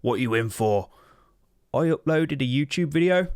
What you in for? I uploaded a YouTube video.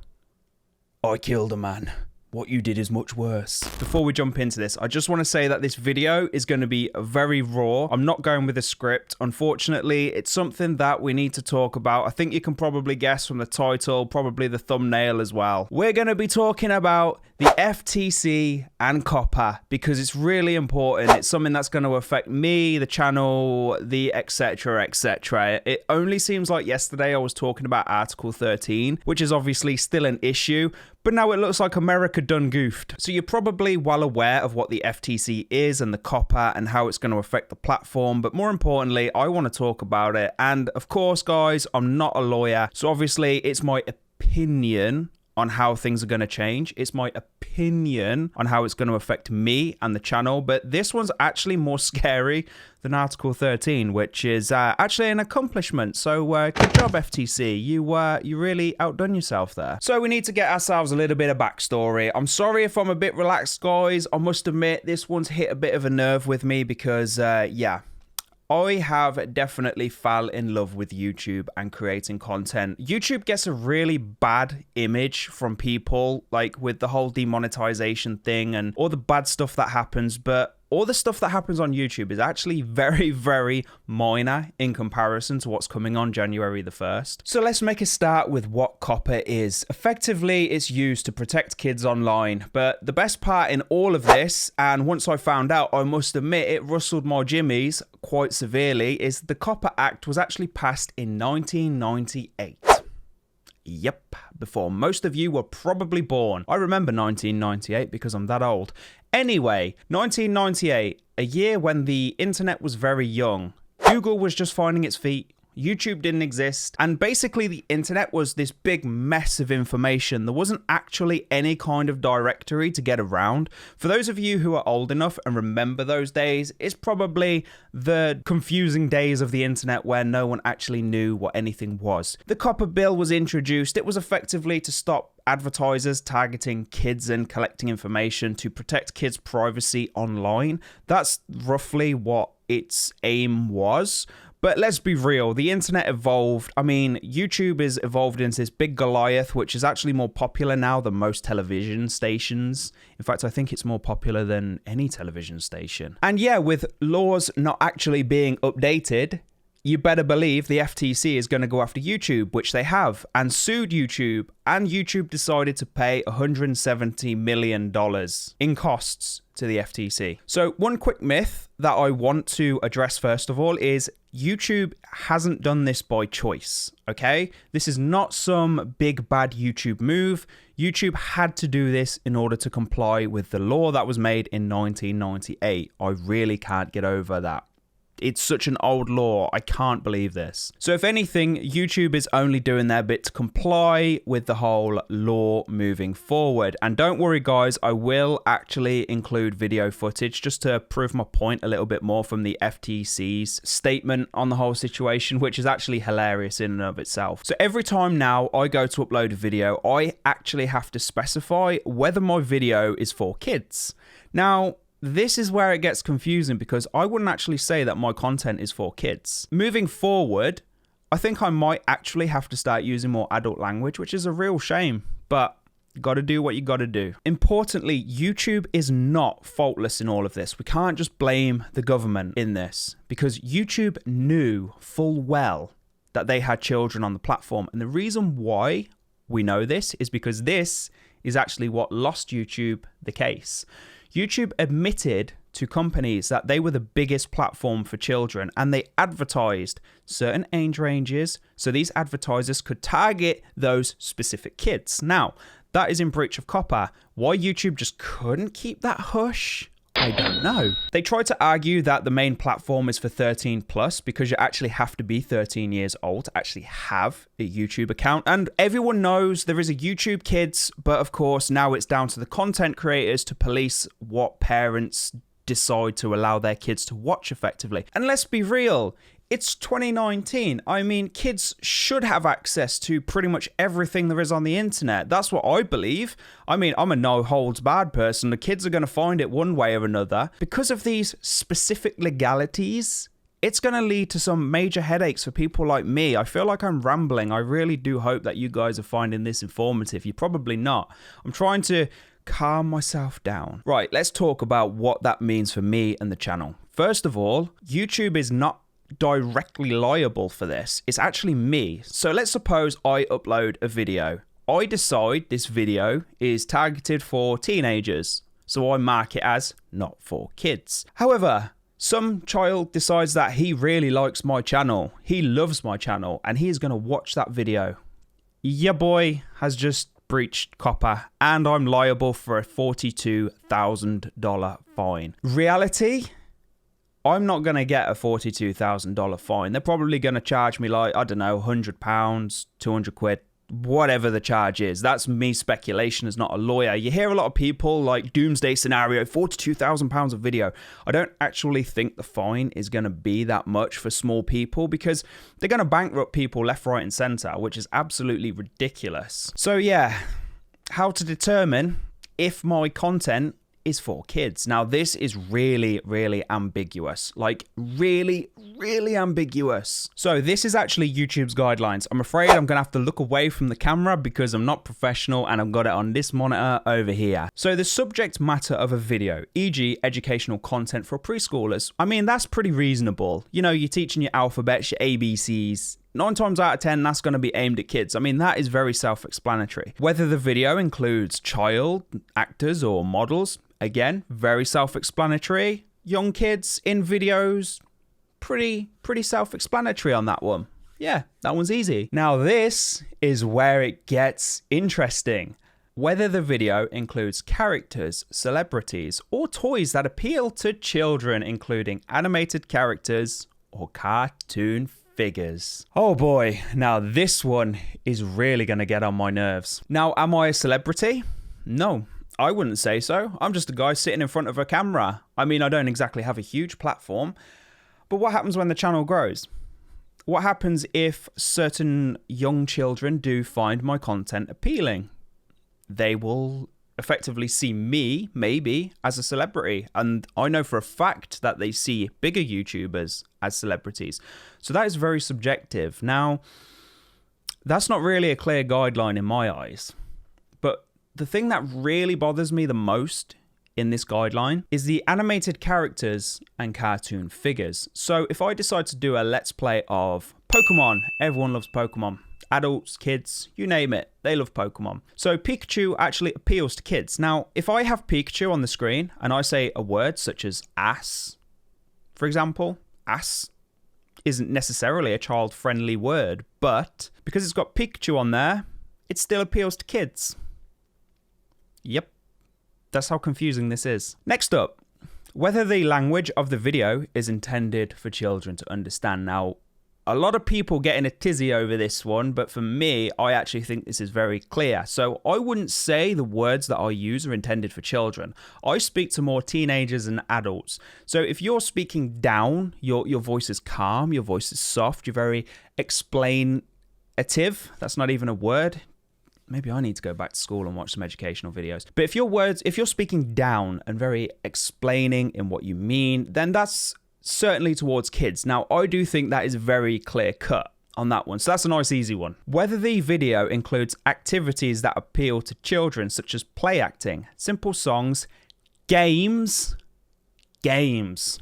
I killed a man. What you did is much worse. Before we jump into this, I just want to say that this video is going to be very raw. I'm not going with a script. Unfortunately, it's something that we need to talk about. I think you can probably guess from the title, probably the thumbnail as well. We're going to be talking about the FTC and COPPA because it's really important. It's something that's going to affect me, the channel, the etc, etc. It only seems like yesterday I was talking about Article 13, which is obviously still an issue, but now it looks like America done goofed. So you're probably well aware of what the FTC is and the COPPA and how it's going to affect the platform. But more importantly, I want to talk about it. And of course, guys, I'm not a lawyer. So obviously it's my opinion on how things are going to change. It's my opinion on how it's going to affect me and the channel. But this one's actually more scary than Article 13, which is actually an accomplishment. So good job, FTC. You really outdone yourself there. So we need to get ourselves a little bit of backstory. I'm sorry if I'm a bit relaxed, guys. I must admit, this one's hit a bit of a nerve with me because, yeah, I have definitely fell in love with YouTube and creating content. YouTube gets a really bad image from people, like with the whole demonetization thing and all the bad stuff that happens, but all the stuff that happens on YouTube is actually very, very minor in comparison to what's coming on January the 1st. So let's make a start with what COPPA is. Effectively, it's used to protect kids online. But the best part in all of this, and once I found out, I must admit it rustled my jimmies quite severely, is the COPPA Act was actually passed in 1998. Yep, before most of you were probably born. I remember 1998 because I'm that old. Anyway, 1998, a year when the internet was very young. Google was just finding its feet. YouTube didn't exist. And basically the internet was this big mess of information. There wasn't actually any kind of directory to get around. For those of you who are old enough and remember those days, it's probably the confusing days of the internet where no one actually knew what anything was. The COPPA bill was introduced. It was effectively to stop advertisers targeting kids and collecting information to protect kids' privacy online. That's roughly what its aim was. But let's be real, the internet evolved. I mean, YouTube has evolved into this big Goliath, which is actually more popular now than most television stations. In fact, I think it's more popular than any television station. And yeah, with laws not actually being updated, you better believe the FTC is going to go after YouTube, which they have, and sued YouTube. And YouTube decided to pay $170 million in costs to the FTC. So one quick myth that I want to address first of all is YouTube hasn't done this by choice, okay? This is not some big bad YouTube move. YouTube had to do this in order to comply with the law that was made in 1998. I really can't get over that. It's such an old law. I can't believe this. So if anything, YouTube is only doing their bit to comply with the whole law moving forward. And don't worry, guys, I will actually include video footage just to prove my point a little bit more from the FTC's statement on the whole situation, which is actually hilarious in and of itself. So every time now I go to upload a video, I actually have to specify whether my video is for kids. Now, this is where it gets confusing because I wouldn't actually say that my content is for kids. Moving forward, I think I might actually have to start using more adult language, which is a real shame, but you gotta do what you gotta do. Importantly, YouTube is not faultless in all of this. We can't just blame the government in this because YouTube knew full well that they had children on the platform. And the reason why we know this is because this is actually what lost YouTube the case. YouTube admitted to companies that they were the biggest platform for children and they advertised certain age ranges so these advertisers could target those specific kids. Now, that is in breach of COPPA. Why YouTube just couldn't keep that hush? I don't know. They tried to argue that the main platform is for 13 plus because you actually have to be 13 years old to actually have a YouTube account. And everyone knows there is a YouTube Kids, but of course now it's down to the content creators to police what parents decide to allow their kids to watch effectively. And let's be real, it's 2019. I mean, kids should have access to pretty much everything there is on the internet. That's what I believe. I mean, I'm a no-holds-barred person. The kids are going to find it one way or another. Because of these specific legalities, it's going to lead to some major headaches for people like me. I feel like I'm rambling. I really do hope that you guys are finding this informative. You're probably not. I'm trying to calm myself down. Right, let's talk about what that means for me and the channel. First of all, YouTube is not directly liable for this. It's actually me. So let's suppose I upload a video. I decide this video is targeted for teenagers, so I mark it as not for kids. However, some child decides that he really likes my channel, he loves my channel, and he is going to watch that video. Your boy has just breached COPPA, and I'm liable for a $42,000 fine. Reality? I'm not going to get a $42,000 fine. They're probably going to charge me like, I don't know, £100, 200 quid. Whatever the charge is. That's me speculation as not a lawyer. You hear a lot of people like doomsday scenario, £42,000 a video. I don't actually think the fine is going to be that much for small people because they're going to bankrupt people left, right and centre, which is absolutely ridiculous. So yeah, how to determine if my content is for kids. Now this is really, really ambiguous. Like really, really ambiguous. So this is actually YouTube's guidelines. I'm afraid I'm gonna have to look away from the camera because I'm not professional and I've got it on this monitor over here. So the subject matter of a video, e.g. educational content for preschoolers. I mean, that's pretty reasonable. You know, you're teaching your alphabets, your ABCs. 9 times out of 10, that's going to be aimed at kids. I mean, that is very self-explanatory. Whether the video includes child actors or models, again, very self-explanatory. Young kids in videos, pretty self-explanatory on that one. Yeah, that one's easy. Now this is where it gets interesting. Whether the video includes characters, celebrities, or toys that appeal to children, including animated characters or cartoon figures. Oh boy, now this one is really going to get on my nerves. Now, am I a celebrity? No, I wouldn't say so. I'm just a guy sitting in front of a camera. I mean, I don't exactly have a huge platform, but what happens when the channel grows? What happens if certain young children do find my content appealing? They will effectively see me, maybe, as a celebrity. And I know for a fact that they see bigger YouTubers as celebrities. So that is very subjective. Now, that's not really a clear guideline in my eyes. But the thing that really bothers me the most in this guideline is the animated characters and cartoon figures. So if I decide to do a let's play of Pokemon, everyone loves Pokemon. Adults, kids, you name it, they love Pokemon. So Pikachu actually appeals to kids. Now, if I have Pikachu on the screen and I say a word such as ass, for example, ass isn't necessarily a child-friendly word, but because it's got Pikachu on there, it still appeals to kids. Yep, that's how confusing this is. Next up, whether the language of the video is intended for children to understand. Now, a lot of people get in a tizzy over this one, but for me, I actually think this is very clear. So I wouldn't say the words that I use are intended for children. I speak to more teenagers and adults. So if you're speaking down, your voice is calm, your voice is soft, you're very explainative. That's not even a word. Maybe I need to go back to school and watch some educational videos. But if you're speaking down and very explaining in what you mean, then that's certainly towards kids. Now, I do think that is very clear cut on that one. So that's a nice easy one. Whether the video includes activities that appeal to children, such as play acting, simple songs, games. If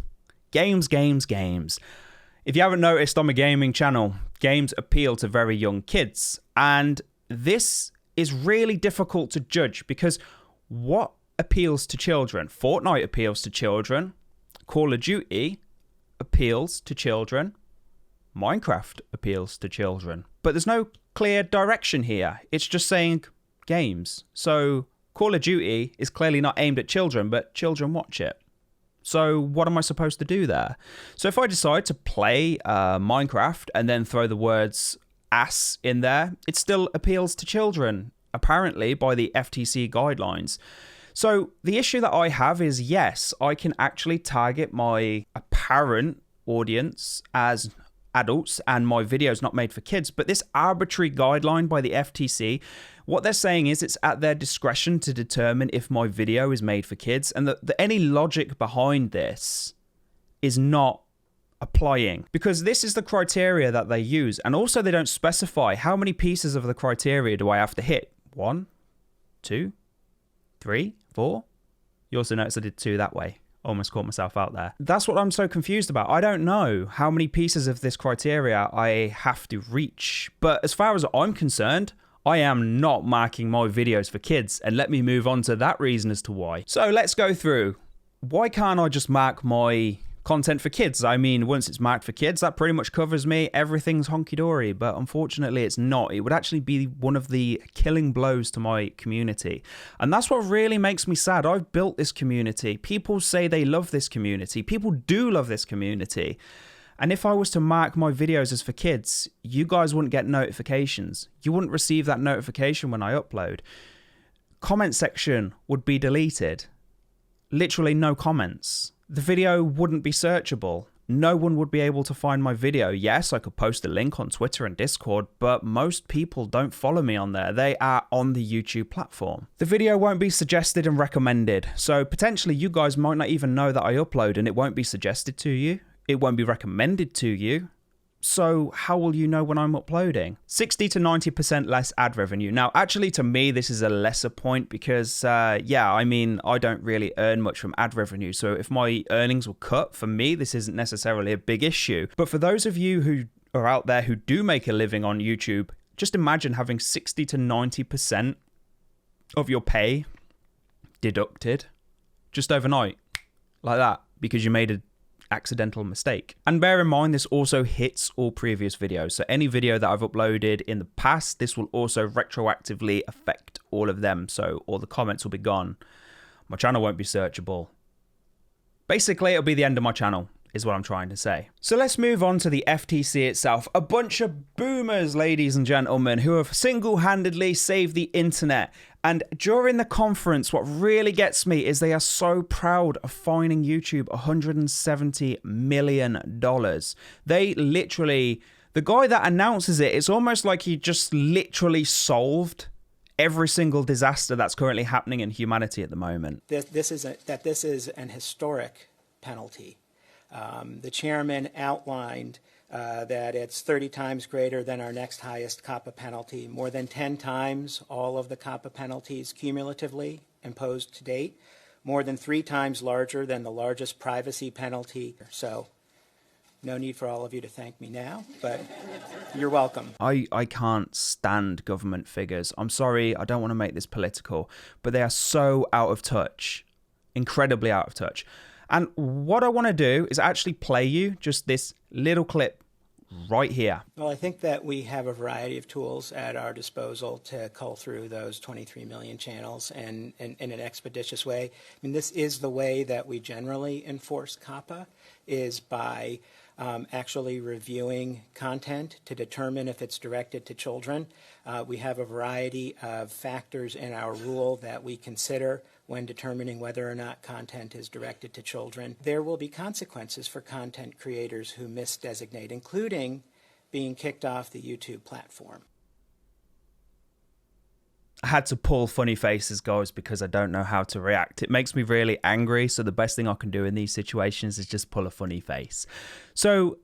you haven't noticed, I'm a gaming channel. Games appeal to very young kids. And this is really difficult to judge because what appeals to children? Fortnite appeals to children. Call of Duty appeals to children. Minecraft appeals to children. But there's no clear direction here. It's just saying games. So Call of Duty is clearly not aimed at children, but children watch it. So what am I supposed to do there? So if I decide to play Minecraft and then throw the words ass in there, it still appeals to children, apparently by the FTC guidelines. So the issue that I have is, yes, I can actually target my apparent audience as adults and my video is not made for kids, but this arbitrary guideline by the FTC, what they're saying is it's at their discretion to determine if my video is made for kids, and that any logic behind this is not applying, because this is the criteria that they use. And also they don't specify how many pieces of the criteria do I have to hit. 1, 2, 3, 4. You also notice I did 2 that way. Almost caught myself out there. That's what I'm so confused about. I don't know how many pieces of this criteria I have to reach. But as far as I'm concerned, I am not marking my videos for kids. And let me move on to that reason as to why. So let's go through. Why can't I just mark my content for kids? I mean, once it's marked for kids, that pretty much covers me. Everything's honky-dory, but unfortunately it's not. It would actually be one of the killing blows to my community. And that's what really makes me sad. I've built this community. People say they love this community. People do love this community. And if I was to mark my videos as for kids, you guys wouldn't get notifications. You wouldn't receive that notification when I upload. Comment section would be deleted. Literally no comments. The video wouldn't be searchable. No one would be able to find my video. Yes, I could post a link on Twitter and Discord, but most people don't follow me on there. They are on the YouTube platform. The video won't be suggested and recommended. So potentially you guys might not even know that I upload and it won't be suggested to you. It won't be recommended to you. So how will you know when I'm uploading? 60 to 90% less ad revenue. Now, actually, to me, this is a lesser point because, yeah, I mean, I don't really earn much from ad revenue. So if my earnings were cut, for me, this isn't necessarily a big issue. But for those of you who are out there who do make a living on YouTube, just imagine having 60 to 90% of your pay deducted just overnight like that because you made a accidental mistake. And bear in mind, this also hits all previous videos. So any video that I've uploaded in the past, this will also retroactively affect all of them. So all the comments will be gone. My channel won't be searchable. Basically, it'll be the end of my channel, is what I'm trying to say. So let's move on to the FTC itself. A bunch of boomers, ladies and gentlemen, who have single-handedly saved the internet. And during the conference, what really gets me is they are so proud of fining YouTube $170 million. They literally, the guy that announces it, it's almost like he just literally solved every single disaster that's currently happening in humanity at the moment. This is an historic penalty. The chairman outlined that it's 30 times greater than our next highest COPPA penalty, more than 10 times all of the COPPA penalties cumulatively imposed to date, more than 3 times larger than the largest privacy penalty. So no need for all of you to thank me now, but you're welcome. I can't stand government figures. I'm sorry, I don't want to make this political, but they are so out of touch, incredibly out of touch. And what I want to do is actually play you just this little clip right here. Well, I think that we have a variety of tools at our disposal to cull through those 23 million channels and in an expeditious way. I mean, this is the way that we generally enforce COPPA, is by actually reviewing content to determine if it's directed to children. We have a variety of factors in our rule that we consider when determining whether or not content is directed to children. There will be consequences for content creators who misdesignate, including being kicked off the YouTube platform. I had to pull funny faces, guys, because I don't know how to react. It makes me really angry, so the best thing I can do in these situations is just pull a funny face. So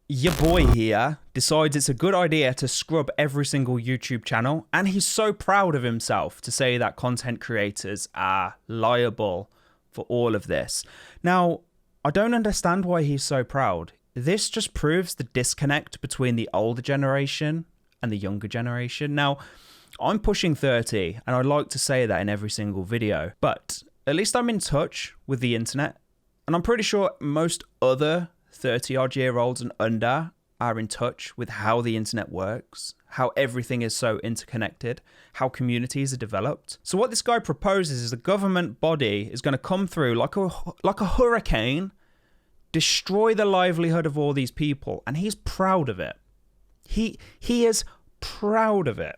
your boy here decides it's a good idea to scrub every single YouTube channel, and he's so proud of himself to say that content creators are liable for all of this. Now, I don't understand why he's so proud. This just proves the disconnect between the older generation and the younger generation. Now, I'm pushing 30, and I like to say that in every single video, but at least I'm in touch with the internet, and I'm pretty sure most other 30-odd-year-olds and under are in touch with how the internet works, how everything is so interconnected, how communities are developed. So what this guy proposes is a government body is going to come through like a hurricane, destroy the livelihood of all these people, and he's proud of it. He is proud of it.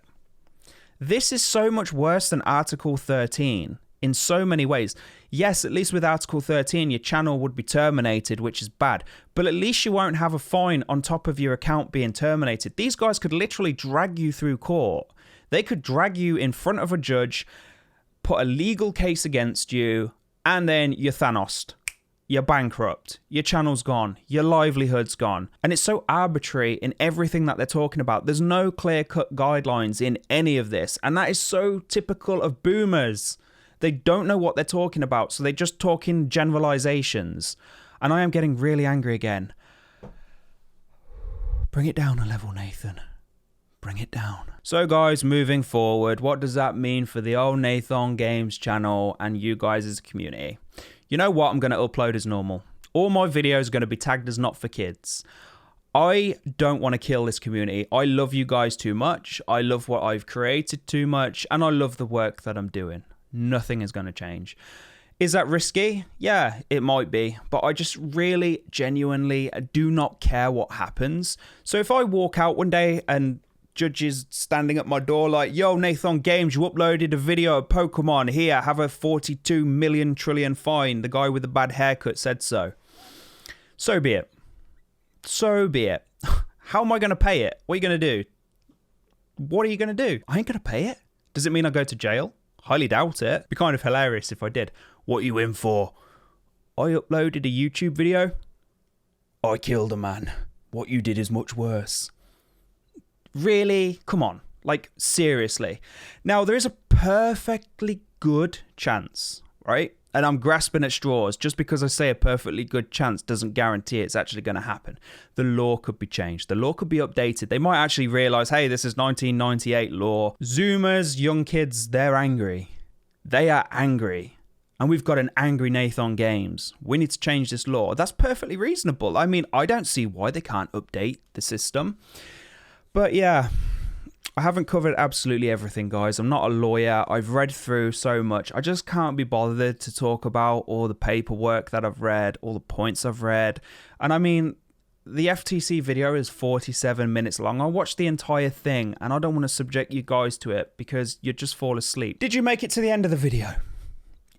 This is so much worse than Article 13 in so many ways. Yes, at least with Article 13, your channel would be terminated, which is bad. But at least you won't have a fine on top of your account being terminated. These guys could literally drag you through court. They could drag you in front of a judge, put a legal case against you, and then you're Thanos. you're bankrupt, your channel's gone, your livelihood's gone. And it's so arbitrary in everything that they're talking about. There's no clear-cut guidelines in any of this. And that is so typical of boomers. They don't know what they're talking about, so they just talk in generalizations. And I am getting really angry again. Bring it down a level, Nathan. Bring it down. So guys, moving forward, what does that mean for the old Nathan Games channel and you guys as a community? You know what? I'm going to upload as normal. All my videos are going to be tagged as not for kids. I don't want to kill this community. I love you guys too much. I love what I've created too much. And I love the work that I'm doing. Nothing is going to change. Is that risky? Yeah, it might be. But I just really, genuinely do not care what happens. So if I walk out one day and judges standing at my door like, yo, Nathan Games, you uploaded a video of Pokemon. Here, have a 42 million trillion fine. The guy with the bad haircut said so. So be it. So be it. How am I going to pay it? What are you going to do? What are you going to do? I ain't going to pay it. Does it mean I go to jail? Highly doubt it. It'd be kind of hilarious if I did. What are you in for? I uploaded a YouTube video. I killed a man. What you did is much worse. Really? Come on. Like, seriously. Now, there is a perfectly good chance, right? And I'm grasping at straws. Just because I say a perfectly good chance doesn't guarantee it's actually going to happen. The law could be changed. The law could be updated. They might actually realize, hey, this is 1998 law. Zoomers, young kids, they're angry. They are angry. And we've got an angry Nathan Games. We need to change this law. That's perfectly reasonable. I mean, I don't see why they can't update the system. But yeah, I haven't covered absolutely everything, guys. I'm not a lawyer. I've read through so much. I just can't be bothered to talk about all the paperwork that I've read, all the points I've read. And I mean, the FTC video is 47 minutes long. I watched the entire thing, and I don't want to subject you guys to it because you'd just fall asleep. Did you make it to the end of the video?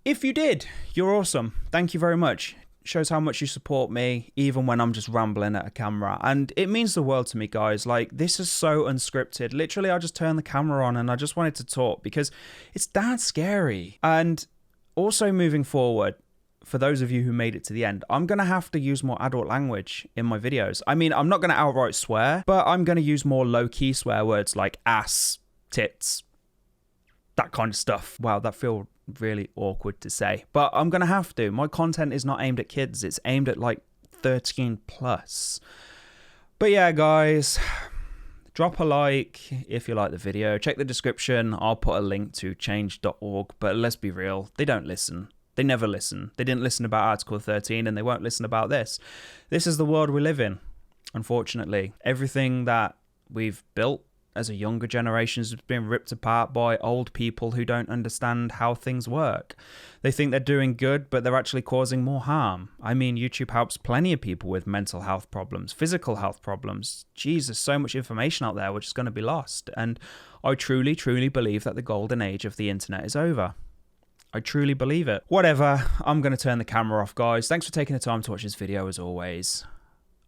If you did, you're awesome. Thank you very much. Shows how much you support me, even when I'm just rambling at a camera. And it means the world to me, guys. Like, this is so unscripted. Literally, I just turned the camera on and I just wanted to talk because it's that scary. And also moving forward, for those of you who made it to the end, I'm going to have to use more adult language in my videos. I mean, I'm not going to outright swear, but I'm going to use more low-key swear words like ass, tits, that kind of stuff. Wow, that feels really awkward to say, but I'm gonna have to. My content is not aimed at kids, it's aimed at like 13 plus. But yeah, guys, drop a like if you like the video. Check the description. I'll put a link to change.org. But let's be real, they don't listen. They never listen. They didn't listen about Article 13 and they won't listen about this. This is the world we live in, unfortunately. Everything that we've built as a younger generation has been ripped apart by old people who don't understand how things work. They think they're doing good, but they're actually causing more harm. I mean, YouTube helps plenty of people with mental health problems, physical health problems. Jesus, so much information out there which is going to be lost. And I truly, truly believe that the golden age of the internet is over. I truly believe it. Whatever, I'm going to turn the camera off, guys. Thanks for taking the time to watch this video as always.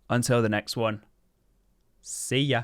Until the next one, see ya.